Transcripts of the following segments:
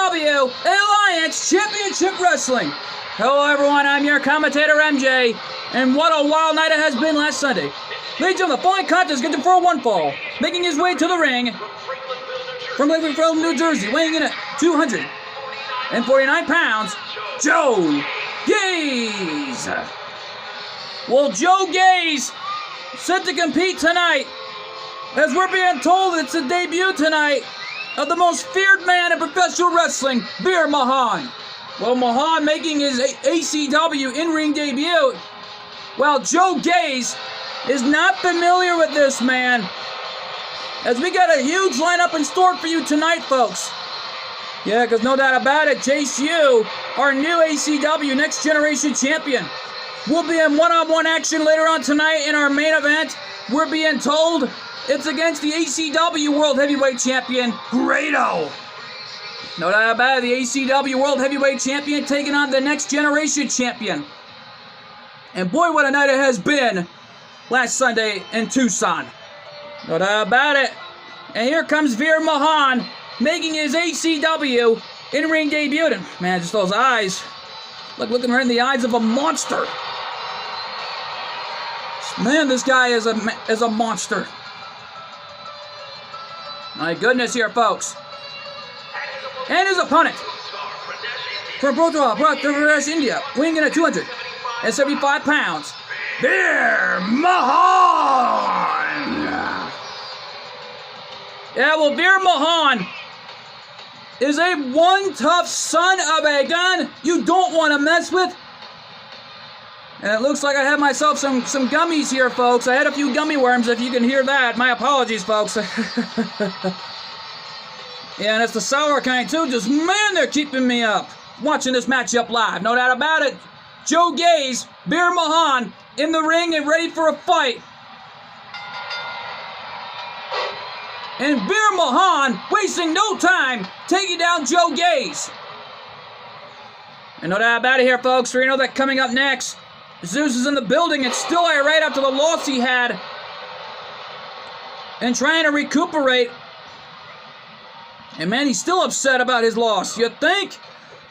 ACW Alliance Championship Wrestling. Hello everyone, I'm your commentator MJ, and what a wild night it has been last Sunday. Ladies and gentlemen, the following contest is for a one fall, making his way to the ring from Lakewood, New Jersey, weighing in at 249 pounds, Joe Gaze. Well, Joe Gaze set to compete tonight, as we're being told it's the debut tonight of the most feared man in professional wrestling, Veer Mahaan. Well, Mahaan making his ACW in-ring debut, while Joe Gaze is not familiar with this man, as we got a huge lineup in store for you tonight, folks. Yeah, because no doubt about it, Jace Yu, our new ACW Next Generation Champion, will be in one-on-one action later on tonight in our main event. We're being told it's against the ACW World Heavyweight Champion, Grado. No doubt about it, the ACW World Heavyweight Champion taking on the Next Generation Champion. And boy, what a night it has been last Sunday in Tucson. No doubt about it. And here comes Veer Mahaan making his ACW in-ring debut. And man, just those eyes. Looking right in the eyes of a monster. Man, this guy is a monster. My goodness here, folks. And his opponent from Pradesh, India, weighing in at 275 pounds, Veer Mahaan. Yeah, well, Veer Mahaan is a one tough son of a gun you don't want to mess with. And it looks like I have myself some gummies here, folks. I had a few gummy worms, if you can hear that. My apologies, folks. Yeah, and it's the sour kind, too. Just, man, they're keeping me up watching this matchup live. No doubt about it. Joe Gaze, Veer Mahaan in the ring and ready for a fight. And Veer Mahaan, wasting no time, taking down Joe Gaze. And no doubt about it here, folks. We know that coming up next, Zeus is in the building. It's still right after the loss he had. And trying to recuperate. And man, he's still upset about his loss. You think?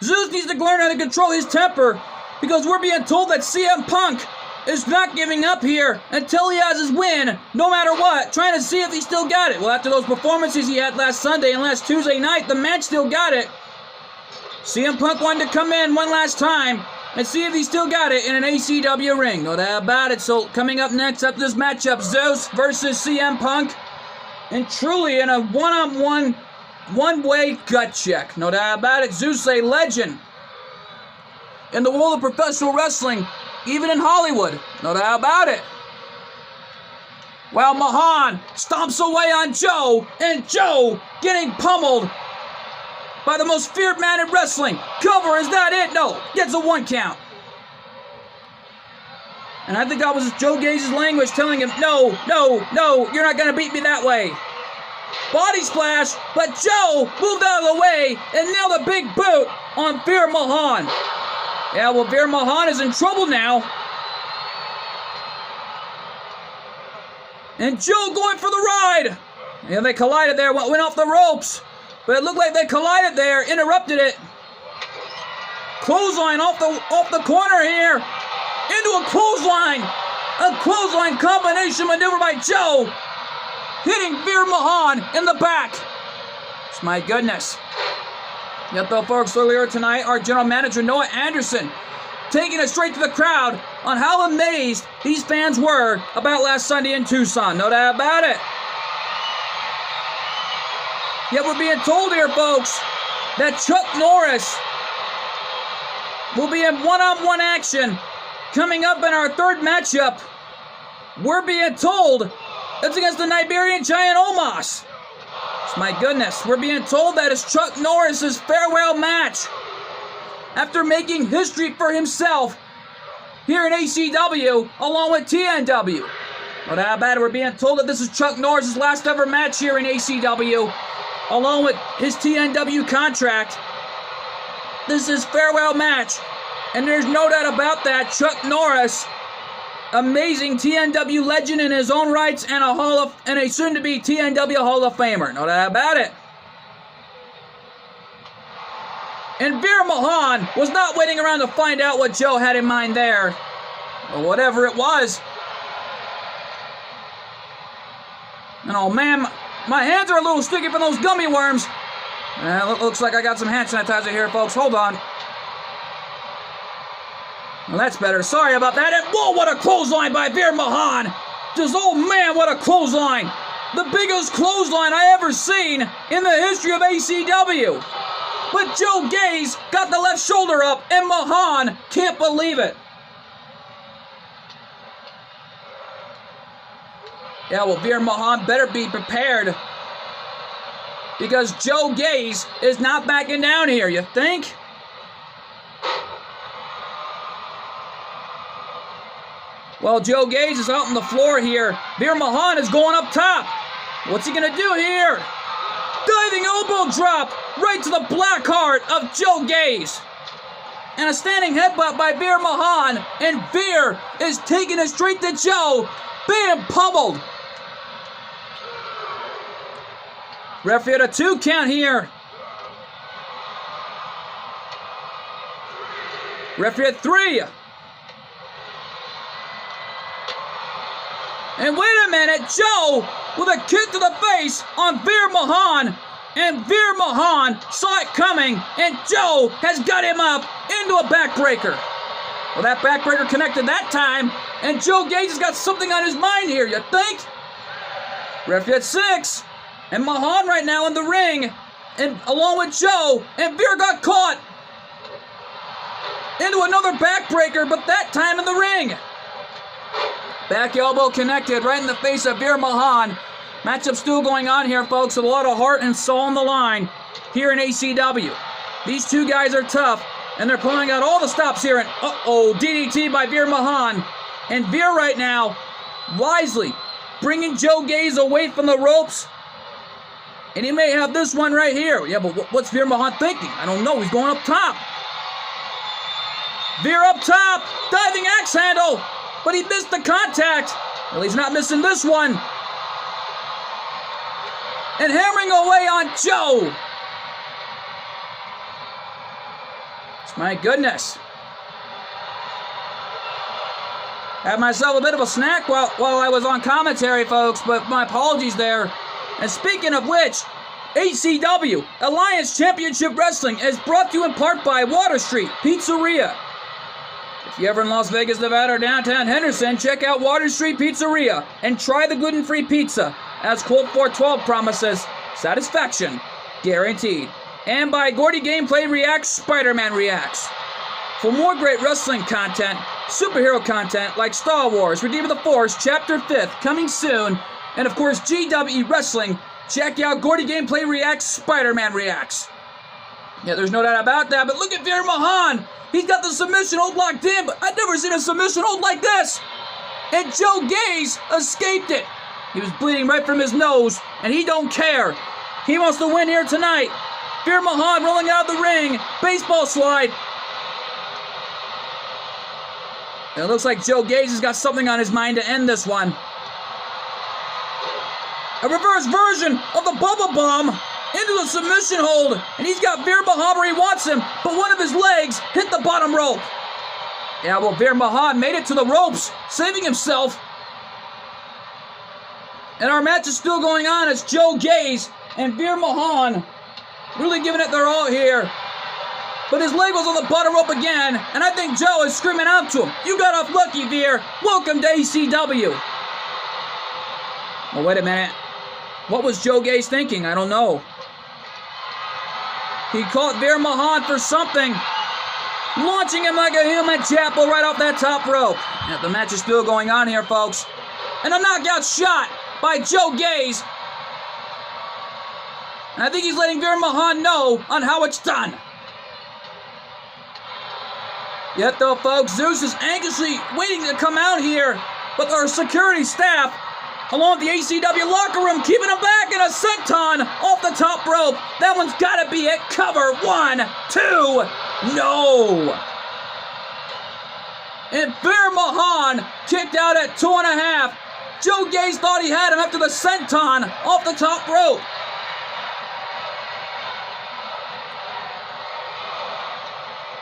Zeus needs to learn how to control his temper, because we're being told that CM Punk is not giving up here until he has his win, no matter what, trying to see if he still got it. Well, after those performances he had last Sunday and last Tuesday night, the man still got it. CM Punk wanted to come in one last time and see if he still got it in an ACW ring. No doubt about it. So coming up next after this matchup, Zeus versus CM Punk, and truly in a one-on-one, one-way gut check. No doubt about it. Zeus, a legend in the world of professional wrestling, even in Hollywood. No doubt about it. While Mahaan stomps away on Joe, and Joe getting pummeled by the most feared man in wrestling. Cover, is that it? No, gets a one count. And I think that was Joe Gaze's language telling him, no, you're not going to beat me that way. Body splash, but Joe moved out of the way and nailed a big boot on Veer Mahaan. Yeah, well, Veer Mahaan is in trouble now. And Joe going for the ride. Yeah, they collided there, went off the ropes. But it looked like they collided there, interrupted it. Clothesline off the corner here. Into a clothesline. A clothesline combination maneuver by Joe, hitting Veer Mahaan in the back. My goodness. Yet though, folks, earlier tonight, our general manager, Noah Anderson, taking it straight to the crowd on how amazed these fans were about last Sunday in Tucson. No doubt about it. Yet we're being told here, folks, that Chuck Norris will be in one-on-one action coming up in our third matchup. We're being told it's against the Nigerian Giant Omos. My goodness, we're being told that it's Chuck Norris's farewell match after making history for himself here in ACW along with TNW. No doubt about it, we're being told that this is Chuck Norris's last ever match here in ACW along with his TNW contract. This is his farewell match, and there's no doubt about that. Chuck Norris, amazing TNW legend in his own rights, and a soon-to-be TNW Hall of Famer. No doubt about it. And Veer Mahaan was not waiting around to find out what Joe had in mind there. Or whatever it was. And oh man, my hands are a little sticky from those gummy worms. Looks like I got some hand sanitizer here, folks. Hold on. Well, that's better. Sorry about that. And whoa, what a clothesline by Veer Mahaan. Just, oh man, what a clothesline. The biggest clothesline I ever seen in the history of ACW. But Joe Gaze got the left shoulder up, and Mahaan can't believe it. Yeah, well, Veer Mahaan better be prepared. Because Joe Gaze is not backing down here, you think? Well, Joe Gaze is out on the floor here. Veer Mahaan is going up top. What's he going to do here? Diving elbow drop right to the black heart of Joe Gaze. And a standing headbutt by Veer Mahaan. And Veer is taking it straight to Joe. Being pummeled. Referee at a 2 count here. Referee at 3. And wait a minute, Joe with a kick to the face on Veer Mahaan. And Veer Mahaan saw it coming, and Joe has got him up into a backbreaker. Well, that backbreaker connected that time, and Joe Gaze has got something on his mind here, you think? Referee at 6. And Mahaan right now in the ring, and along with Joe, and Veer got caught into another backbreaker, but that time in the ring. Back elbow connected right in the face of Veer Mahaan. Matchup still going on here, folks, with a lot of heart and soul on the line here in ACW. These two guys are tough, and they're pulling out all the stops here. And DDT by Veer Mahaan. And Veer right now, wisely, bringing Joe Gaze away from the ropes. And he may have this one right here. Yeah, but what's Veer Mahaan thinking? I don't know. He's going up top. Veer up top. Diving axe handle. But he missed the contact. Well, he's not missing this one. And hammering away on Joe. My goodness. Had myself a bit of a snack while I was on commentary, folks, but my apologies there. And speaking of which, ACW, Alliance Championship Wrestling, is brought to you in part by Water Street Pizzeria. If you're ever in Las Vegas, Nevada, or downtown Henderson, check out Water Street Pizzeria and try the gluten-free pizza. As Colt 412 promises, satisfaction guaranteed. And by Gordy Gameplay Reacts, Spider-Man Reacts. For more great wrestling content, superhero content like Star Wars, Redeem of the Force, Chapter 5th, coming soon, and of course GWE Wrestling, check out Gordy Gameplay Reacts, Spider-Man Reacts. Yeah, there's no doubt about that, but look at Veer Mahaan. He's got the submission hold locked in, but I've never seen a submission hold like this. And Joe Gaze escaped it. He was bleeding right from his nose, and he don't care. He wants to win here tonight. Veer Mahaan rolling out of the ring. Baseball slide. And it looks like Joe Gaze has got something on his mind to end this one. A reverse version of the Bubba Bomb into the submission hold. And he's got Veer Mahaan where he wants him, but one of his legs hit the bottom rope. Yeah, well, Veer Mahaan made it to the ropes, saving himself. And our match is still going on as Joe Gaze and Veer Mahaan really giving it their all here. But his leg was on the bottom rope again, and I think Joe is screaming out to him, "You got off lucky, Veer. Welcome to ACW." Well, wait a minute. What was Joe Gaze thinking? I don't know. He caught Veer Mahaan for something, launching him like a human chapel right off that top rope. Yeah, the match is still going on here, folks. And a knockout shot by Joe Gaze. And I think he's letting Veer Mahaan know on how it's done. Yet though, folks, Zeus is anxiously waiting to come out here, but our security staff, along with the ACW locker room, keeping him back in a senton off the top rope. That one's got to be it. Cover. 1, 2. No. And Veer Mahaan kicked out at 2.5. Joe Gaze thought he had him after the senton off the top rope.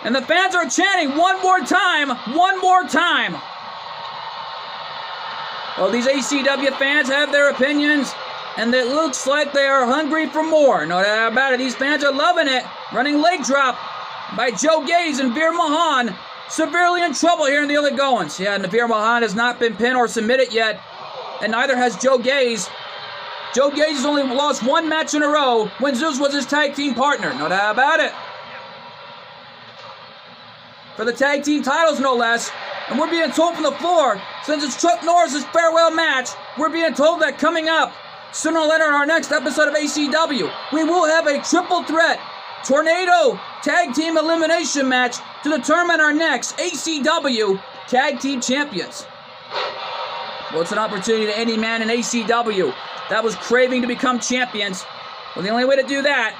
And the fans are chanting, one more time, one more time. Well, these ACW fans have their opinions, and it looks like they are hungry for more. No doubt about it. These fans are loving it. Running leg drop by Joe Gaze and Veer Mahaan. Severely in trouble here in the early goings. Yeah, and Veer Mahaan has not been pinned or submitted yet, and neither has Joe Gaze. Joe Gaze has only lost one match in a row when Zeus was his tag team partner. No doubt about it. For the tag team titles, no less. And we're being told from the floor, since it's Chuck Norris' farewell match, we're being told that coming up, sooner or later in our next episode of ACW, we will have a triple threat tornado tag team elimination match to determine our next ACW tag team champions. Well, it's an opportunity to any man in ACW that was craving to become champions. Well, the only way to do that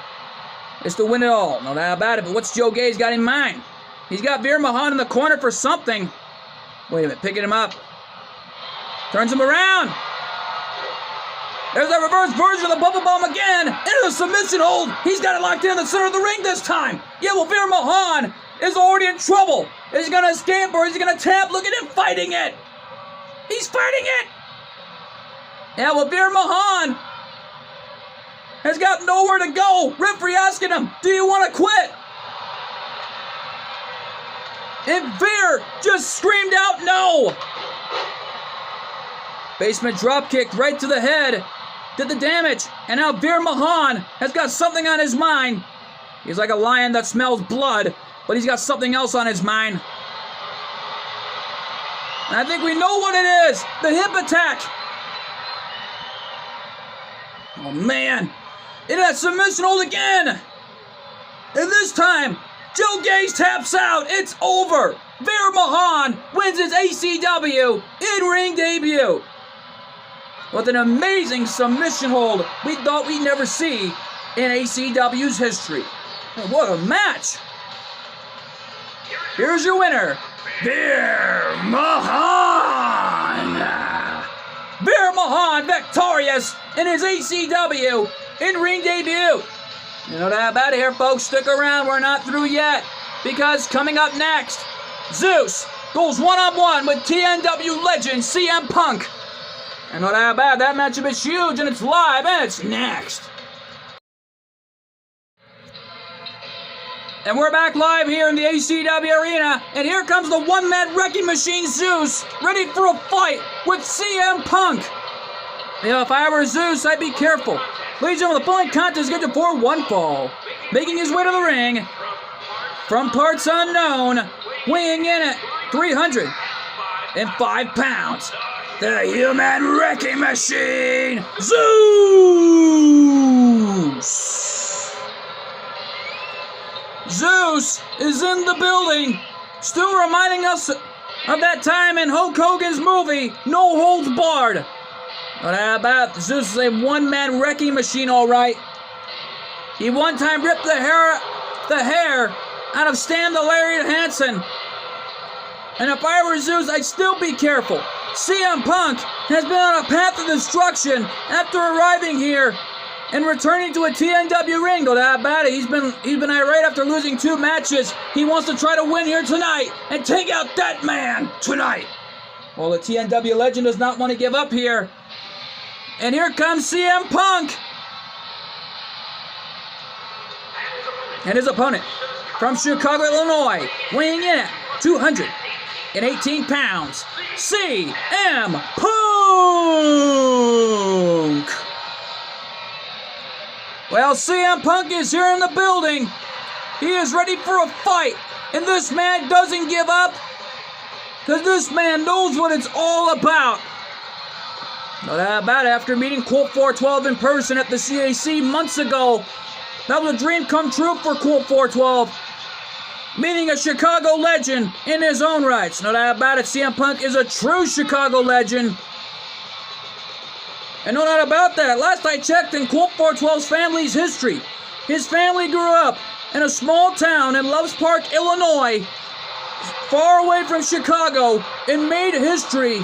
is to win it all. No doubt about it. But what's Joe Gaze got in mind? He's got Veer Mahaan in the corner for something. Wait a minute, picking him up. Turns him around. There's that reverse version of the bubble bomb again. Into the submission hold. He's got it locked in the center of the ring this time. Yeah, well, Veer Mahaan is already in trouble. Is he going to escape or is he going to tap? Look at him fighting it. He's fighting it. Yeah, well, Veer Mahaan has got nowhere to go. Referee asking him, do you want to quit? And Veer just screamed out no. Basement drop kick right to the head. Did the damage. And now Veer Mahaan has got something on his mind. He's like a lion that smells blood, but he's got something else on his mind. And I think we know what it is. The hip attack. Oh, man. Into that submission hold again. And this time, Joe Gaze taps out. It's over. Veer Mahaan wins his ACW in-ring debut with an amazing submission hold we thought we'd never see in ACW's history. What a match. Here's your winner, Veer Mahaan. Veer Mahaan victorious in his ACW in-ring debut. You know that about it here, folks. Stick around. We're not through yet. Because coming up next, Zeus goes one-on-one with TNW legend CM Punk. And know that about it. That matchup is huge, and it's live, and it's next. And we're back live here in the ACW arena. And here comes the one-man wrecking machine Zeus, ready for a fight with CM Punk. You know, if I were Zeus, I'd be careful. Ladies and gentlemen, the following contest is scheduled for one fall. Making his way to the ring, from parts unknown, weighing in at 305 pounds, the human wrecking machine, Zeus! Zeus is in the building, still reminding us of that time in Hulk Hogan's movie, No Holds Barred. But how about Zeus is a one-man wrecking machine, all right. He one time ripped the hair out of Stan the Lariat Hansen. And if I were Zeus, I'd still be careful. CM Punk has been on a path of destruction after arriving here and returning to a TNW ring. No doubt about it. He's been irate after losing 2 matches. He wants to try to win here tonight and take out that man tonight. Well, the TNW legend does not want to give up here. And here comes CM Punk. And his opponent from Chicago, Illinois, weighing in at 218 pounds, CM Punk. Well, CM Punk is here in the building. He is ready for a fight. And this man doesn't give up, because this man knows what it's all about. No doubt about it, after meeting Colt 412 in person at the CAC months ago, that was a dream come true for Colt 412. Meeting a Chicago legend in his own rights. No doubt about it, CM Punk is a true Chicago legend. And no doubt about that, last I checked in Colt 412's family's history, his family grew up in a small town in Loves Park, Illinois, far away from Chicago, and made history.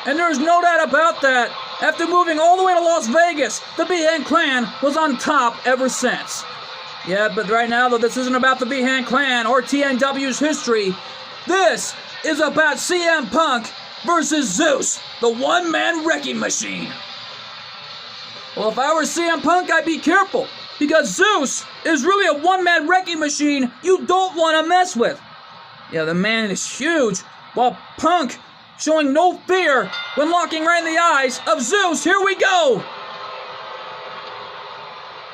And there's no doubt about that. After moving all the way to Las Vegas, the Behan clan was on top ever since. Yeah, but right now, though, this isn't about the Behan Clan or TNW's history. This is about CM Punk versus Zeus, the one-man wrecking machine. Well, if I were CM Punk, I'd be careful, because Zeus is really a one-man wrecking machine you don't want to mess with. Yeah, the man is huge, while Punk showing no fear when looking right in the eyes of Zeus. Here we go!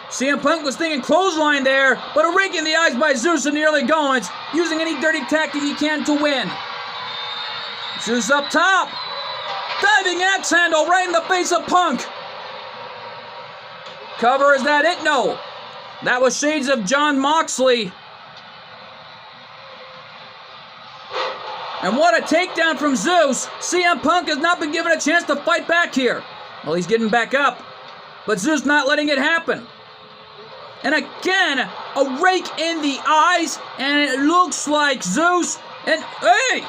CM Punk was thinking clothesline there, but a rake in the eyes by Zeus in the early goings, using any dirty tactic he can to win. Zeus up top. Diving axe handle right in the face of Punk. Cover, is that it? No. That was shades of Jon Moxley. And what a takedown from Zeus. CM Punk has not been given a chance to fight back here. Well, he's getting back up, but Zeus not letting it happen. And again, a rake in the eyes, and it looks like Zeus, and hey!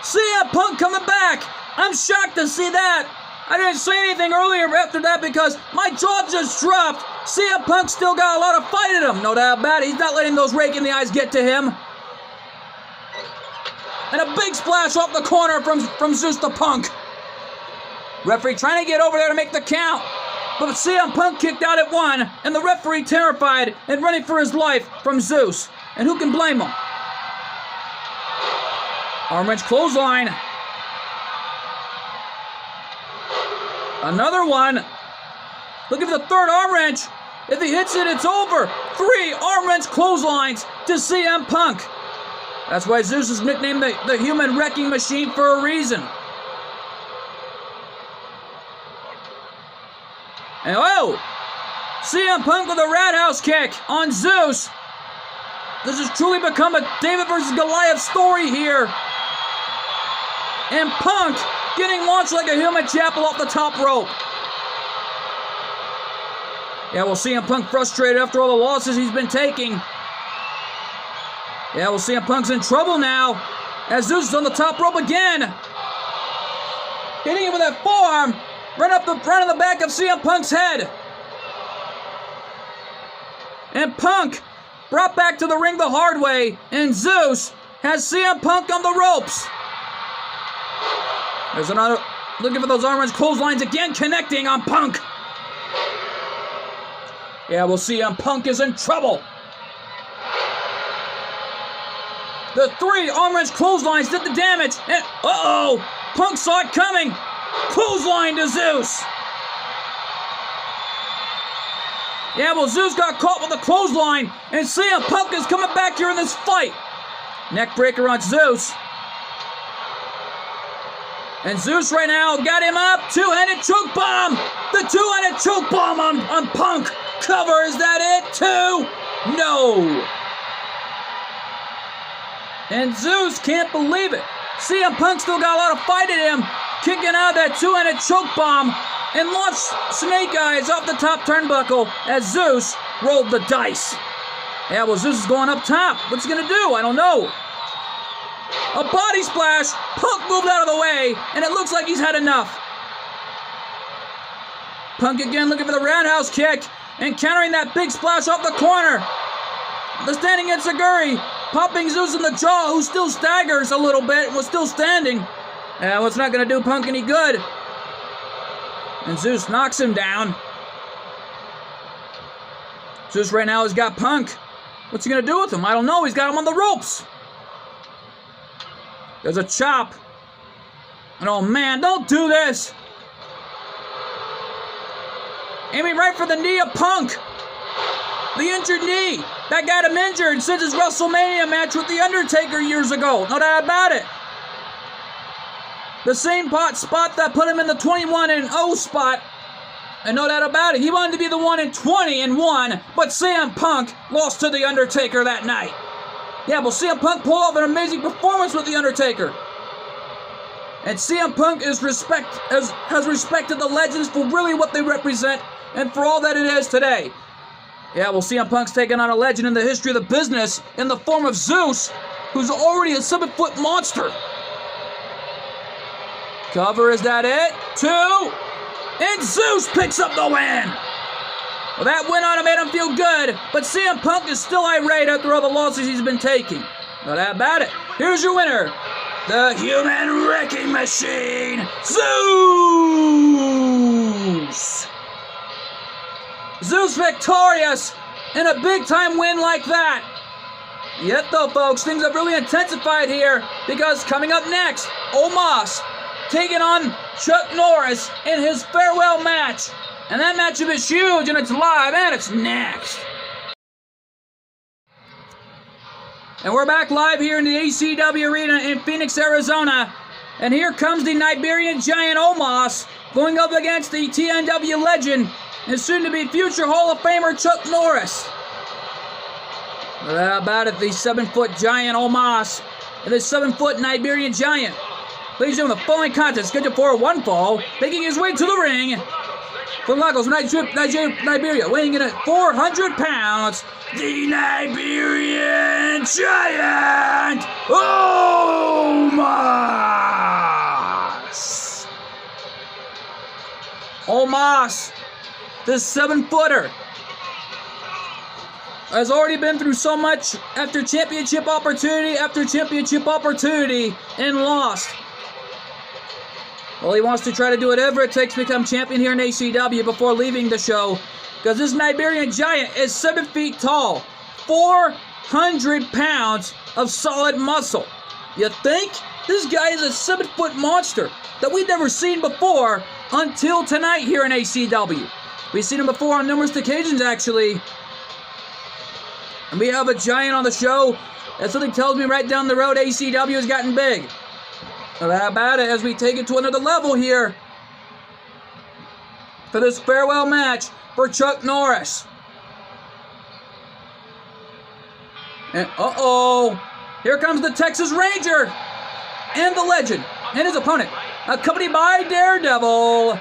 CM Punk coming back! I'm shocked to see that! I didn't say anything earlier after that because my jaw just dropped. CM Punk still got a lot of fight in him, no doubt about it. He's not letting those rake in the eyes get to him. And a big splash off the corner from Zeus to Punk. Referee trying to get over there to make the count, but CM Punk kicked out at one, and the referee terrified and running for his life from Zeus. And who can blame him? Arm wrench clothesline. Another one. Looking for the third arm wrench. If he hits it, it's over. 3 arm wrench clotheslines to CM Punk. That's why Zeus is nicknamed the human wrecking machine for a reason. And oh, CM Punk with a roundhouse kick on Zeus. This has truly become a David versus Goliath story here. And Punk getting launched like a human chapel off the top rope. Yeah, we'll see CM Punk frustrated after all the losses he's been taking. Yeah, we'll see CM Punk's in trouble now as Zeus is on the top rope again. Hitting him with that forearm. Right up the front of the back of CM Punk's head. And Punk brought back to the ring the hard way. And Zeus has CM Punk on the ropes. There's another, looking for those arm wrench clotheslines again, connecting on Punk. Yeah, we'll see Punk is in trouble. The 3 arm wrench clotheslines did the damage. And uh-oh, Punk saw it coming. Clothesline to Zeus. Yeah, well, Zeus got caught with the clothesline, and CM Punk is coming back here in this fight. Neck breaker on Zeus. And Zeus right now got him up. 2-handed choke bomb. The 2-handed choke bomb on Punk. Cover, is that it? 2? No. And Zeus can't believe it. CM Punk still got a lot of fight in him. Kicking out that 2-handed choke bomb and launched Snake Eyes off the top turnbuckle as Zeus rolled the dice. Yeah, well, Zeus is going up top. What's he going to do? I don't know. A body splash. Punk moved out of the way, and it looks like he's had enough. Punk again looking for the roundhouse kick and countering that big splash off the corner. The standing Enziguri popping Zeus in the jaw, who still staggers a little bit and was still standing. Well, it's not going to do Punk any good. And Zeus knocks him down. Zeus right now has got Punk. What's he going to do with him? I don't know. He's got him on the ropes. There's a chop. And oh man, don't do this. Aiming right for the knee of Punk. The injured knee. That got him injured since his WrestleMania match with The Undertaker years ago. No doubt about it. The same spot that put him in the 21-0 spot. And no doubt about it, he wanted to be the 1-20-1, but CM Punk lost to The Undertaker that night. Yeah, well, CM Punk pulled off an amazing performance with The Undertaker. And CM Punk has respected the legends for really what they represent and for all that it is today. Yeah, well, CM Punk's taking on a legend in the history of the business in the form of Zeus, who's already a 7-foot monster. Cover, is that it? 2. And Zeus picks up the win. Well, that win ought to made him feel good, but CM Punk is still irate after all the losses he's been taking. No doubt about it. Here's your winner, the Human Wrecking Machine, Zeus! Zeus victorious in a big-time win like that. Yet though, folks, things have really intensified here because coming up next, Omos taking on Chuck Norris in his farewell match. And that matchup is huge, and it's live, and it's next. And we're back live here in the ACW Arena in Phoenix, Arizona. And here comes the Iberian Giant Omos going up against the TNW legend and soon-to-be future Hall of Famer Chuck Norris. How about it, the 7-foot Giant Omos and the 7-foot Iberian Giant. Ladies and gentlemen, the following contest scheduled for one fall, making his way to the ring from Lagos, Nigeria, weighing in at 400 pounds, the Iberian Giant Omos. Omos, the 7-footer, has already been through so much after championship opportunity and lost. Well, he wants to try to do whatever it takes to become champion here in ACW before leaving the show, because this Iberian Giant is 7 feet tall, 400 pounds of solid muscle. You think? This guy is a 7-foot monster that we've never seen before until tonight here in ACW. We've seen him before on numerous occasions, actually. And we have a giant on the show. And something tells me right down the road ACW has gotten big. So how about it as we take it to another level here for this farewell match for Chuck Norris. And here comes the Texas Ranger and the Legend and his opponent, accompanied by Daredevil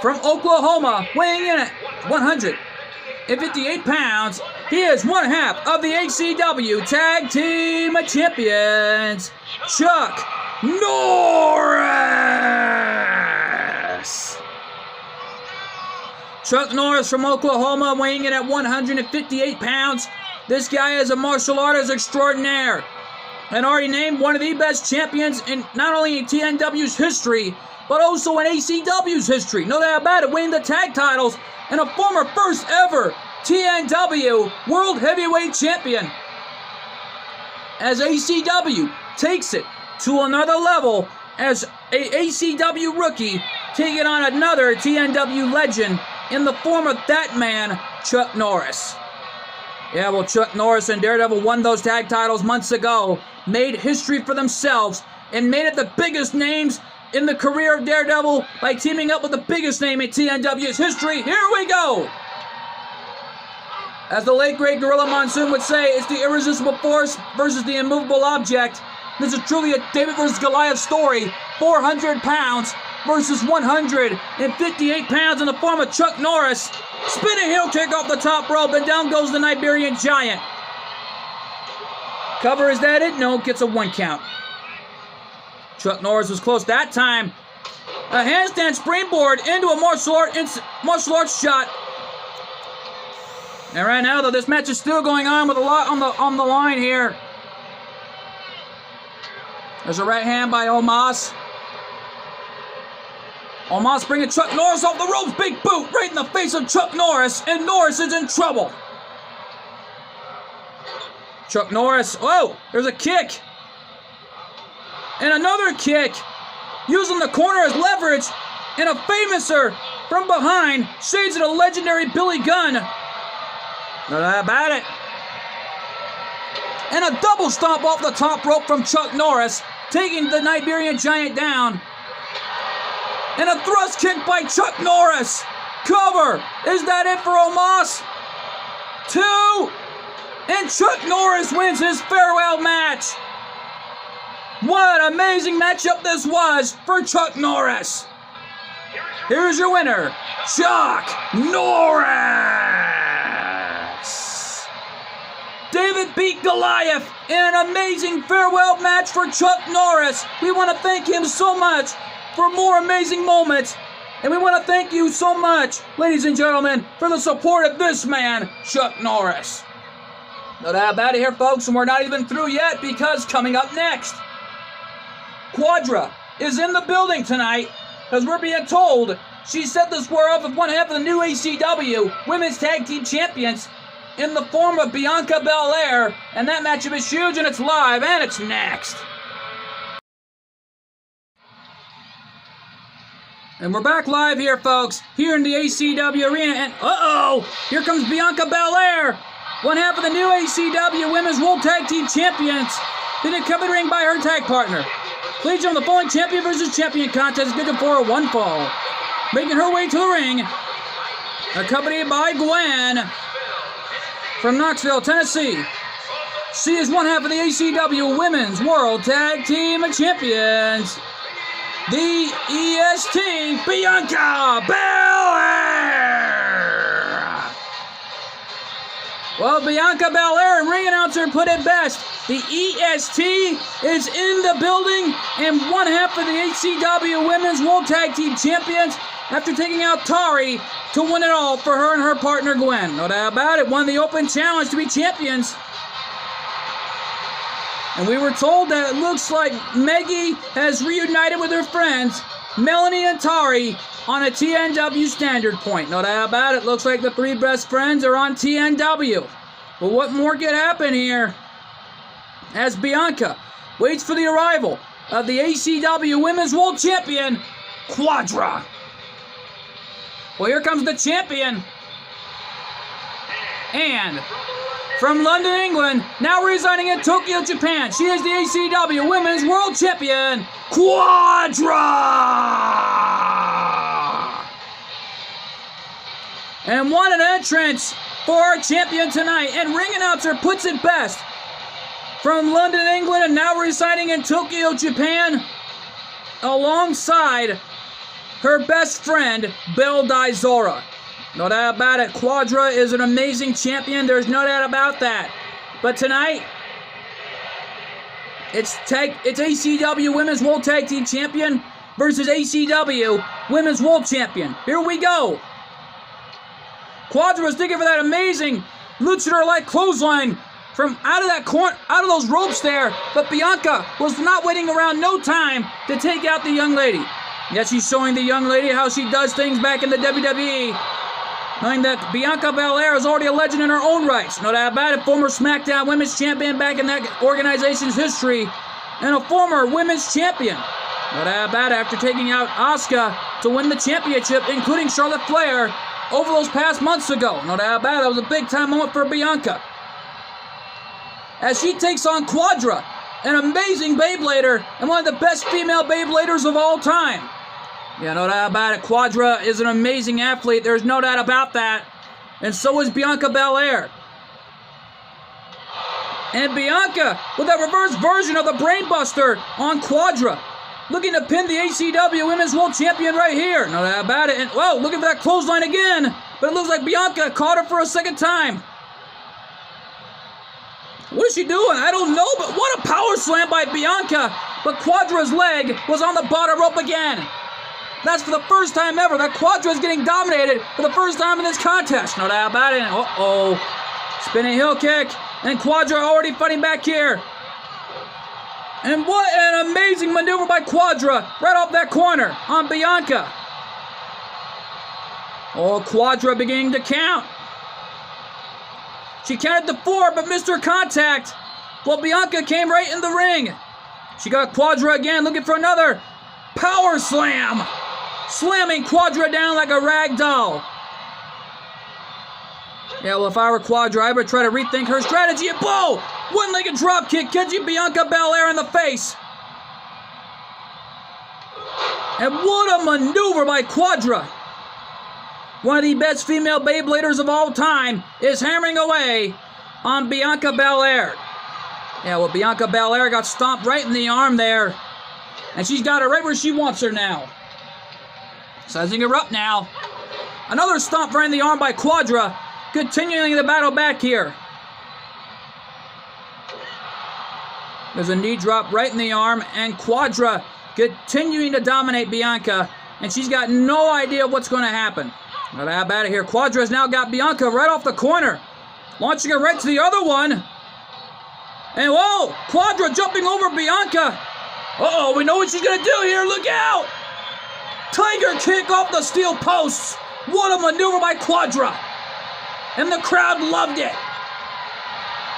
from Oklahoma, weighing in at 158 pounds. He is one half of the ACW Tag Team Champions, Chuck Norris. Chuck Norris from Oklahoma, weighing in at 158 pounds. This guy is a martial artist extraordinaire and already named one of the best champions in not only in TNW's history, but also in ACW's history. No doubt about it, winning the tag titles and a former first ever TNW World Heavyweight Champion. As ACW takes it to another level as a ACW rookie taking on another TNW legend in the form of that man, Chuck Norris. Yeah, well, Chuck Norris and Daredevil won those tag titles months ago, made history for themselves, and made it the biggest names in the career of Daredevil by teaming up with the biggest name in TNW's history. Here we go! As the late great Gorilla Monsoon would say, it's the irresistible force versus the immovable object. This is truly a David versus Goliath story. 400 pounds versus 158 pounds in the form of Chuck Norris. Spinning heel kick off the top rope, and down goes the Iberian Giant. Cover, is that it? No, gets a 1 count. Chuck Norris was close that time. A handstand springboard into a martial arts shot. And right now, though, this match is still going on with a lot on the line here. There's a right hand by Omos. Omos bringing Chuck Norris off the ropes. Big boot right in the face of Chuck Norris, and Norris is in trouble. Chuck Norris, whoa, there's a kick. And another kick, using the corner as leverage, and a famouser from behind, shades of the legendary Billy Gunn. Not about it. And a double stomp off the top rope from Chuck Norris, taking the Iberian Giant down. And a thrust kick by Chuck Norris. Cover. Is that it for Omos? 2. And Chuck Norris wins his farewell match. What an amazing matchup this was for Chuck Norris. Here's your winner, Chuck Norris. David beat Goliath in an amazing farewell match for Chuck Norris. We want to thank him so much for more amazing moments. And we want to thank you so much, ladies and gentlemen, for the support of this man, Chuck Norris. No doubt about it here, folks, and we're not even through yet, because coming up next, Quadra is in the building tonight, as we're being told she set the square off with one half of the new ACW Women's Tag Team Champions in the form of Bianca Belair, and that matchup is huge, and it's live, and it's next. And we're back live here, folks, here in the ACW arena, and here comes Bianca Belair, one half of the new ACW Women's World Tag Team Champions, then come in the ring by her tag partner. Ladies and gentlemen, the following champion versus champion contest is good for a one fall. Making her way to the ring, accompanied by Gwen from Knoxville, Tennessee. She is one half of the ACW Women's World Tag Team Champions, the EST, Bianca Belair. Well, Bianca Belair and ring announcer put it best. The EST is in the building and one half of the ACW Women's World Tag Team Champions after taking out Tari to win it all for her and her partner Gwen. No doubt about it, won the open challenge to be champions. And we were told that it looks like Meggie has reunited with her friends, Melanie and Tari, on a TNW standard point. No doubt about it, looks like the three best friends are on TNW. But what more could happen here as Bianca waits for the arrival of the ACW Women's World Champion, Quadra. Well, here comes the champion. And from London, England, now residing in Tokyo, Japan, she is the ACW Women's World Champion, Quadra! And what an entrance for our champion tonight. And ring announcer puts it best. From London, England, and now residing in Tokyo, Japan, alongside her best friend, Belle Dizora. No doubt about it, Quadra is an amazing champion, there's no doubt about that. But tonight, it's ACW Women's World Tag Team Champion versus ACW Women's World Champion. Here we go. Quadra was digging for that amazing luchador-like clothesline from out of those ropes there, but Bianca was not waiting around no time to take out the young lady. Yes, she's showing the young lady how she does things back in the WWE, knowing that Bianca Belair is already a legend in her own rights. No doubt about it, former SmackDown Women's Champion back in that organization's history, and a former Women's Champion. No doubt about it, after taking out Asuka to win the championship, including Charlotte Flair, over those past months ago. No doubt about it, that was a big-time moment for Bianca, as she takes on Quadra, an amazing Beyblader and one of the best female Beybladers of all time. Yeah, no doubt about it. Quadra is an amazing athlete. There's no doubt about that. And so is Bianca Belair. And Bianca with that reverse version of the Brainbuster on Quadra, looking to pin the ACW Women's World Champion right here. No doubt about it. And whoa, looking for that clothesline again. But it looks like Bianca caught her for a second time. What is she doing? I don't know, but what a power slam by Bianca. But Quadra's leg was on the bottom rope again. That's for the first time ever that Quadra is getting dominated for the first time in this contest. No doubt about it. Uh-oh. Spinning heel kick. And Quadra already fighting back here. And what an amazing maneuver by Quadra right off that corner on Bianca. Oh, Quadra beginning to count. She counted to 4, but missed her contact. Well, Bianca came right in the ring. She got Quadra again, looking for another power slam. Slamming Quadra down like a rag doll. Yeah, well, if I were Quadra, I would try to rethink her strategy. And whoa! One-legged drop kick catching Bianca Belair in the face. And what a maneuver by Quadra. One of the best female Beybladers of all time is hammering away on Bianca Belair. Yeah, well, Bianca Belair got stomped right in the arm there. And she's got her right where she wants her now. Sizing her up now. Another stomp right in the arm by Quadra. Continuing the battle back here. There's a knee drop right in the arm. And Quadra continuing to dominate Bianca, and she's got no idea what's going to happen. Not how bad it here. Quadra's now got Bianca right off the corner, launching her right to the other one. And whoa, Quadra jumping over Bianca. Uh-oh, we know what she's going to do here. Look out! Tiger kick off the steel posts. What a maneuver by Quadra. And the crowd loved it.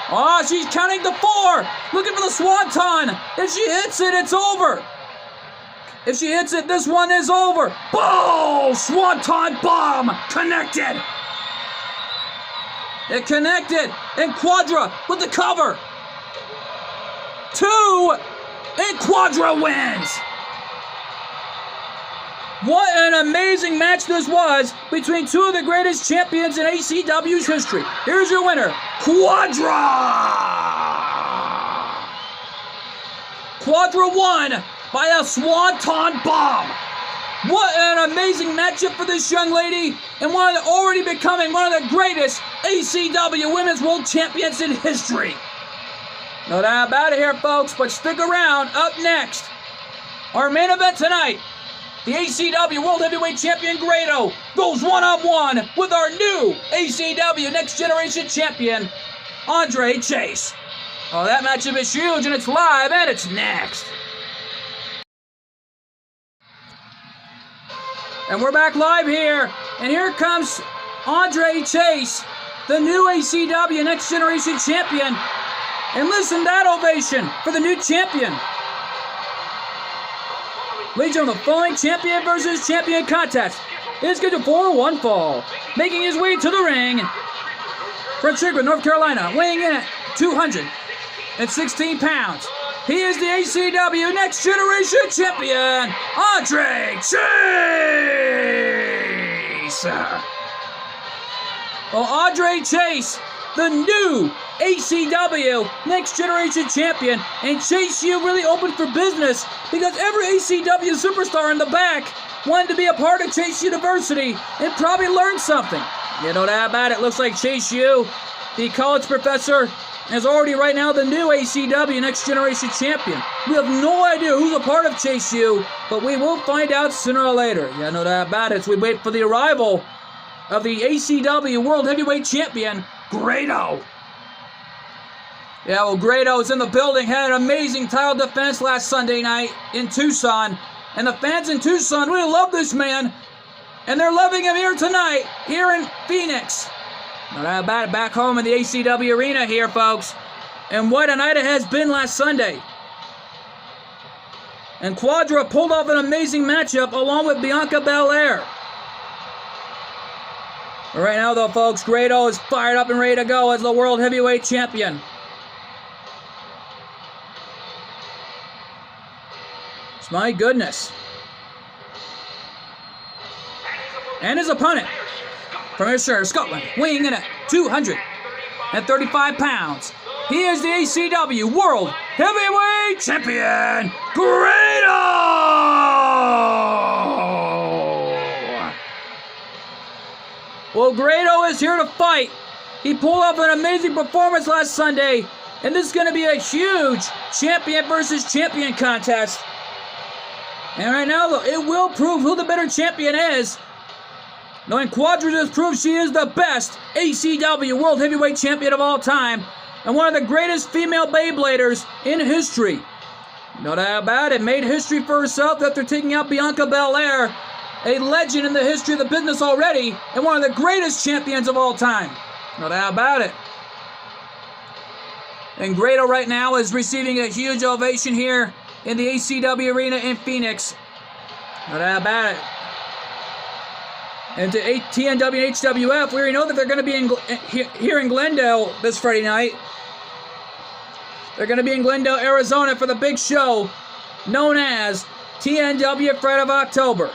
Oh, she's counting to 4. Looking for the swanton. If she hits it, it's over. If she hits it, this one is over. Boom! Swanton bomb connected. It connected. And Quadra with the cover. 2. And Quadra wins. What an amazing match this was between two of the greatest champions in ACW's history. Here's your winner, Quadra! Quadra won by a swanton bomb. What an amazing matchup for this young lady, and already becoming one of the greatest ACW Women's World Champions in history. No doubt about it here, folks, but stick around. Up next, our main event tonight. The ACW World Heavyweight Champion Grado goes one-on-one with our new ACW Next Generation Champion, Andre Chase. Oh, that matchup is huge, and it's live, and it's next. And we're back live here, and here comes Andre Chase, the new ACW Next Generation Champion. And listen to that ovation for the new champion. Ladies and gentlemen, the following champion versus champion contest is scheduled for one fall. Making his way to the ring from Chigrin, North Carolina, weighing in at 216 pounds. He is the ACW Next Generation Champion, Andre Chase. Well, Andre Chase, the new ACW Next Generation Champion, and Chase U really opened for business because every ACW superstar in the back wanted to be a part of Chase University and probably learn something. You know that about it. Looks like Chase U, the college professor, is already right now the new ACW Next Generation Champion. We have no idea who's a part of Chase U, but we will find out sooner or later. You know that about it. So we wait for the arrival of the ACW World Heavyweight Champion, Grado. Yeah, well, Grado is in the building, had an amazing title defense last Sunday night in Tucson. And the fans in Tucson really love this man. And they're loving him here tonight, here in Phoenix. Not about it, back home in the ACW arena here, folks. And what a night it has been last Sunday. And Quadra pulled off an amazing matchup along with Bianca Belair. Right now, though, folks, Grado is fired up and ready to go as the World Heavyweight Champion. My goodness. And his opponent from Ayrshire, Scotland, weighing in at 235 pounds. He is the ACW World Heavyweight Champion, Grado! Well, Grado is here to fight. He pulled off an amazing performance last Sunday, and this is going to be a huge champion versus champion contest. And right now, though, it will prove who the better champion is. Knowing Quadra just proved she is the best ACW World Heavyweight Champion of all time and one of the greatest female Beybladers in history. No doubt about it, made history for herself after taking out Bianca Belair, a legend in the history of the business already and one of the greatest champions of all time. No doubt about it. And Grado right now is receiving a huge ovation here in the ACW arena in Phoenix. No doubt about it. And to TNW and HWF, we already know that they're going to be here in Glendale this Friday night. They're going to be in Glendale, Arizona for the big show known as TNW Fright of October.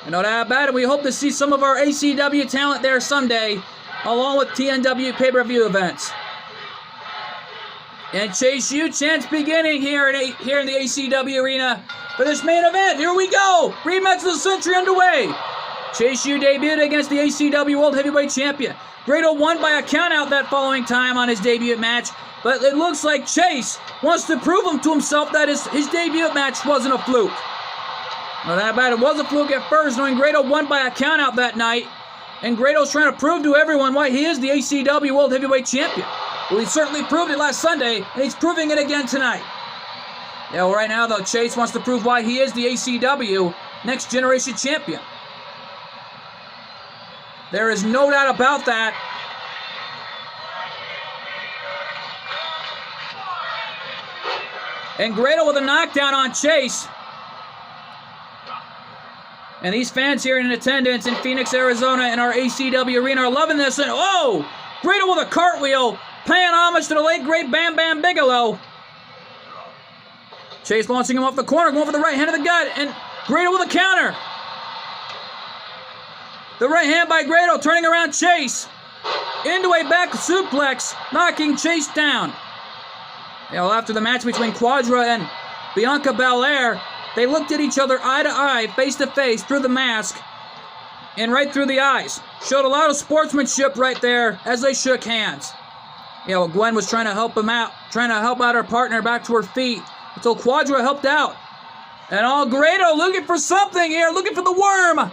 And no doubt about it, we hope to see some of our ACW talent there someday, along with TNW pay-per-view events. And Chase U chance beginning here in the ACW arena for this main event. Here we go. Rematch of the century underway. Chase U debuted against the ACW World Heavyweight Champion. Grado won by a countout that following time on his debut match. But it looks like Chase wants to prove to himself that his debut match wasn't a fluke. No doubt about it, was a fluke at first, knowing Grado won by a countout that night. And Grado's trying to prove to everyone why he is the ACW World Heavyweight Champion. Well, he certainly proved it last Sunday, and he's proving it again tonight. Yeah, well, right now, though, Chase wants to prove why he is the ACW Next Generation Champion. There is no doubt about that. And Grado with a knockdown on Chase. And these fans here in attendance in Phoenix, Arizona in our ACW arena are loving this. And oh, Grado with a cartwheel, paying homage to the late great Bam Bam Bigelow. Chase launching him off the corner, going for the right hand of the gut, and Grado with a counter. The right hand by Grado, turning around Chase. Into a back suplex, knocking Chase down. Yeah, well, after the match between Quadra and Bianca Belair, they looked at each other eye to eye, face to face, through the mask, and right through the eyes. Showed a lot of sportsmanship right there as they shook hands. Yeah, well, Gwen was trying to help him out, trying to help out her partner back to her feet, until Quadra helped out. And all Grado looking for something here, looking for the worm.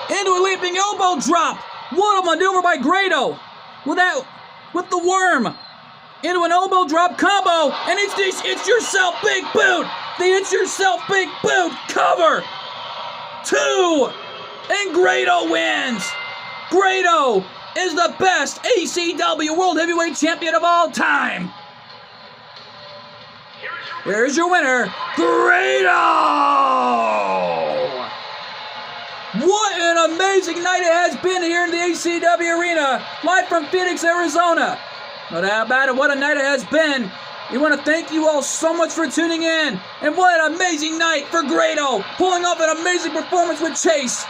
Into a leaping elbow drop. What a maneuver by Grado. With the worm. Into an elbow drop combo. And it's this It's Yourself Big Boot. The It's Yourself Big Boot cover. 2. And Grado wins. Grado is the best ACW World Heavyweight Champion of all time. Here's your winner, Grado! What an amazing night it has been here in the ACW arena, live from Phoenix, Arizona. No doubt about it, what a night it has been. We want to thank you all so much for tuning in. And what an amazing night for Grado, pulling off an amazing performance with Chase.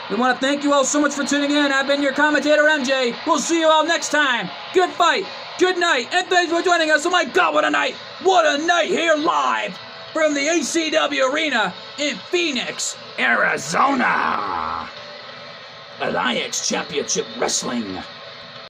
We want to thank you all so much for tuning in. I've been your commentator, MJ. We'll see you all next time. Good fight, good night, and thanks for joining us. Oh my God, what a night. What a night here live from the ACW arena in Phoenix, Arizona. Alliance Championship Wrestling.